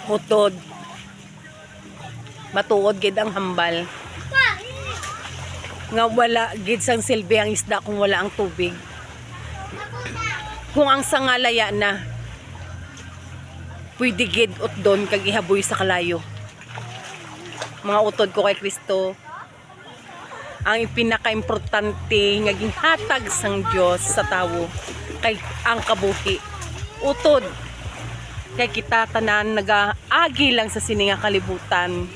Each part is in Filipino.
Utod. Matuod gid ang hambal. Nga wala gid sang silbi ang isda kung wala ang tubig. Kung ang sangalaya na, pwede gid utdon kag ihaboy sa kalayo. Mga utod ko kay Kristo, ang pinaka-importante nga ginhatag sang Dios sa tawo kay ang kabuhi. Utod kay kita tanan nagaagi lang sa sininga kalibutan.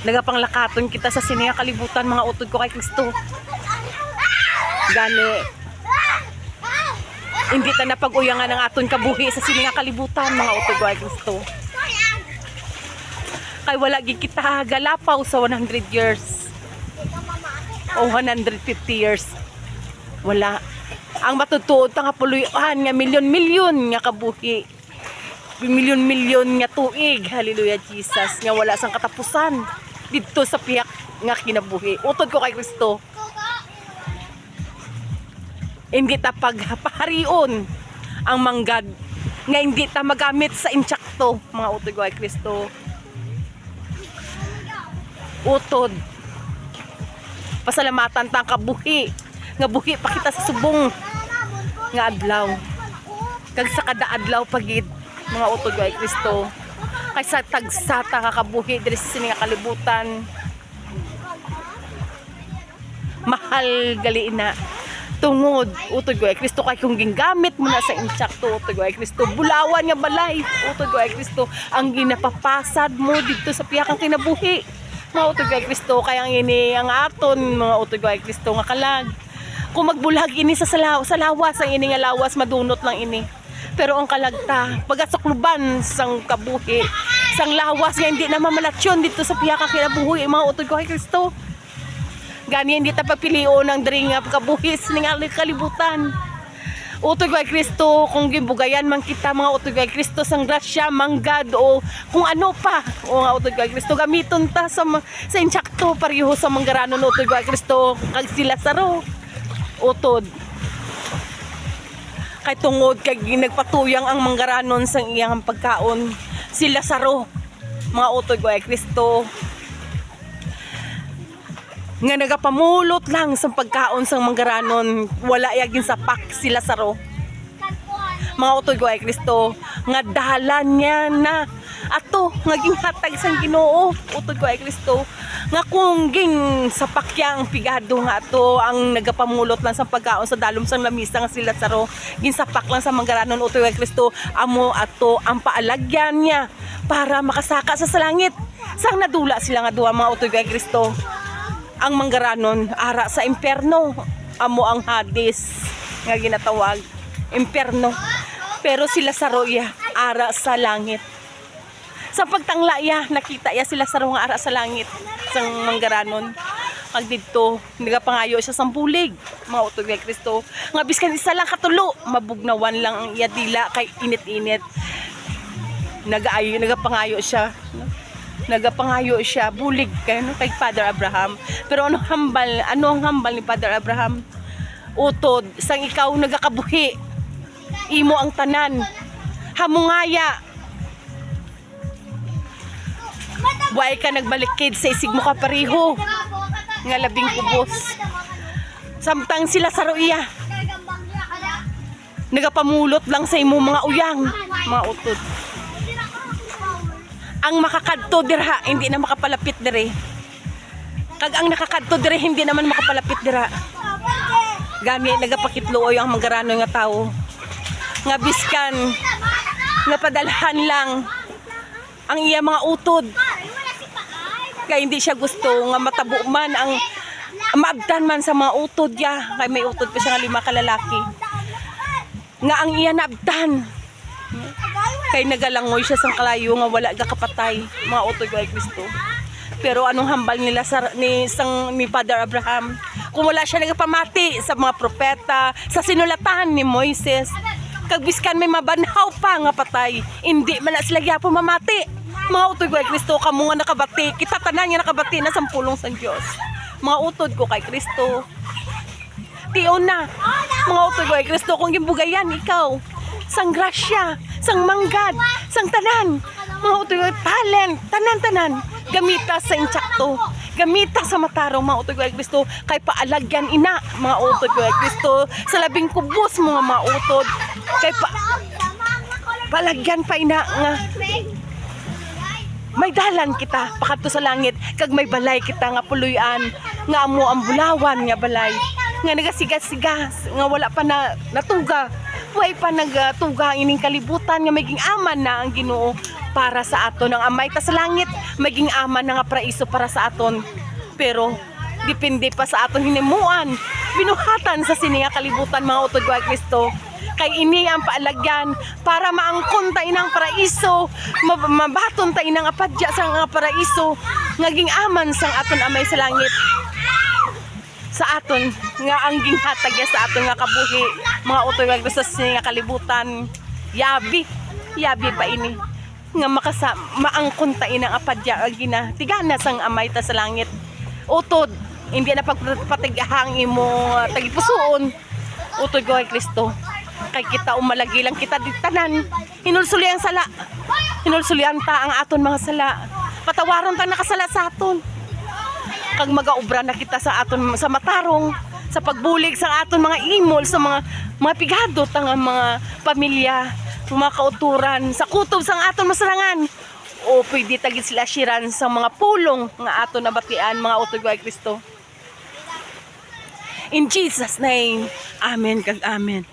Nagapanglakaton kita sa sininga kalibutan, mga utod ko kay Kristo. Gani hindi ta napag-uyangan ang aton kabuhi sa sininga kalibutan, mga utod ko kay Kristo. Kay wala gid kita galapaw sa 100 years o 150 years. Wala. Ang matutuod ta nga puluyan nga milyon-milyon nga kabuhi. Milyon-milyon nga tuig. Hallelujah Jesus. Nga wala sang katapusan dito sa piyak nga kinabuhi. Utod ko kay Kristo. Hindi ta pagpaharion ang manggad nga hindi ta magamit sa insyakto, mga utod ko kay Kristo. Utod. Pasalamatan ta kabuhi. Nga buhi pa kita sa subong nga adlaw. Kag sa kada adlaw pagid, mga utod ko kay Kristo. Kaysa tagsata ka kabuhi diri sa sininga kalibutan. Mahal gali na. Tungod utod ko kay Kristo kay kung gingamit mo na sa insyakto, utod ko kay Kristo. Bulawan nga balay, utod ko kay Kristo. Ang ginapapasad mo dito sa piyakang kinabuhi, mga utod kay Kristo. Kaya ini ang aton, mga utod kay Kristo nga kalag. Kung magbulag ini sa lawas, ang ini nga lawas madunot lang ini. Pero ang kalagta, pagasakluban sang kabuhi, sang lawas nga hindi na mamalatsyon dito sa piyaka kinabuhi, mga utod ko kay Kristo. Gani hindi ta papilion ang diri nga kabuhi sa kalibutan. Utod ko kay Kristo, kung gibugayan man kita, mga utod ko kay Kristo sang grasya, manggad o kung ano pa, o nga utod ko kay Kristo, gamiton ta sa insyakto pareho sa manggaranon, utod ko kay Kristo, kag sila saro. Utod kay tungod kay nagpatuyang ang manggaranon sang iyang pagkaon, sila saro, mga utod ko kay Kristo, nga nagapamulot lang sa pagkaon sang manggaranon, wala yagin sapak sila saro, mga utod ko kay Kristo, nga dalan niya na ato nga ginhatag sang Ginoo, utod ko kay Kristo, nga kung ging sapakyang pigado nga ato ang nagapamulot lang sa pagkaon sa dalom sang lamisa nga sila saro, ginsapak lang sa manggaranon, utod kay Kristo, amo ato ang paalagyan niya para makasaka sa langit. Sang nadula sila nga duha, mga utod kay Kristo. Ang manggaranon ara sa impierno, amo ang Hades nga ginatawag impierno, pero sila saro ya ara sa langit. Sa pagtangla ya nakita ya sila saro nga ara sa langit sang manggaranon. Pag didto nagapangayo siya sang bulig, mga utod kay Kristo, nga biskan isa lang katulo mabugnawan lang ang iya dila kay init-init. Nagapangayo siya, nagapangayo siya bulig kay kay Father Abraham. Pero ano ang hambal ni Father Abraham? Utod sang ikaw nagakabuhi, imo ang tanan hamungaya, buhay ka nagbalikid sa isig mo ka pareho nga labing kubos. Samtang sila sa roiya nagapamulot lang sa imo mga uyang, mga utod. Ang makakadto dirha hindi na makapalapit dire, kag ang nakakadto dire hindi naman makapalapit dira. Gami nagapakitluoy ang manggaranon nga tao nga biskan nga padalhan lang ang iya mga utod, kay hindi siya gusto nga matabo man ang maabdan man sa mga utod ya. Kay may utod pa siya nga 5 kalalaki nga ang iya naabdan, kay nagalangoy siya sang kalayo nga wala gakapatay, mga utod kay Kristo. Pero anong hambal nila ni Father Abraham? Kung wala siya nagapamati sa mga propeta, sa sinulatan ni Moises, kag biskan may mabanhaw pa nga patay, hindi man na sila gyapon mamati. Mga utod ko kay Kristo, kamo nga nakabati, kita tanan nga nakabati na sa pulong sa Dios. Mga utod ko kay Kristo, tiyon na, mga utod ko kay Kristo, kung gimbugayan ikaw sang grasya, sang manggad, sang tanan, mga utoy talent, tanan-tanan, gamita sa insakto, gamita sa matarong mga utoy kay Kristo, kay paalagyan ina mga utoy kay Kristo, sa labing kubos mga utod, kay palagyan pa ina nga may dalan kita pakadto sa langit, kag may balay kita nga puluyan nga amo ang bulawan nga balay nga nagasigas-sigas nga wala pa na natuga, way pa nagtuga ining kalibutan nga maging aman na ang Ginoo para sa aton, ang amay ta sa langit maging aman na nga praiso para sa aton, pero depende pa sa aton hinimuan, binuhatan sa siniya kalibutan mga utod kay Kristo, kay ini ang paalagyan para maangkon ta inang paraiso, mabaton ta inang apadya sa nga paraiso, ngaging aman sang aton amay sa langit sa aton nga ang ginhatag sa aton nga kabuhi mga utoy kay Kristo sa nga kalibutan, yabi pa ini nga maangkon ta inang apadya agina tigana sang amay ta sa langit. Utod hindi na pagpatigahang imo tagipusoon utod kay Kristo, kay kita umalagi lang kita di tanan, hinulsulian sala, hinulsulian ta ang aton mga sala, patawaron ta nakasala sa aton, kag magaobra na kita sa aton sa matarong, sa pagbulig sa aton mga imol, sa mga pigadot ang mga pamilya, mga kauturan, sa kutob sang aton masarangan, o pwede tagid sila shiran sa mga pulong nga aton nabatian mga utod kay Kristo. In Jesus name, amen kag amen.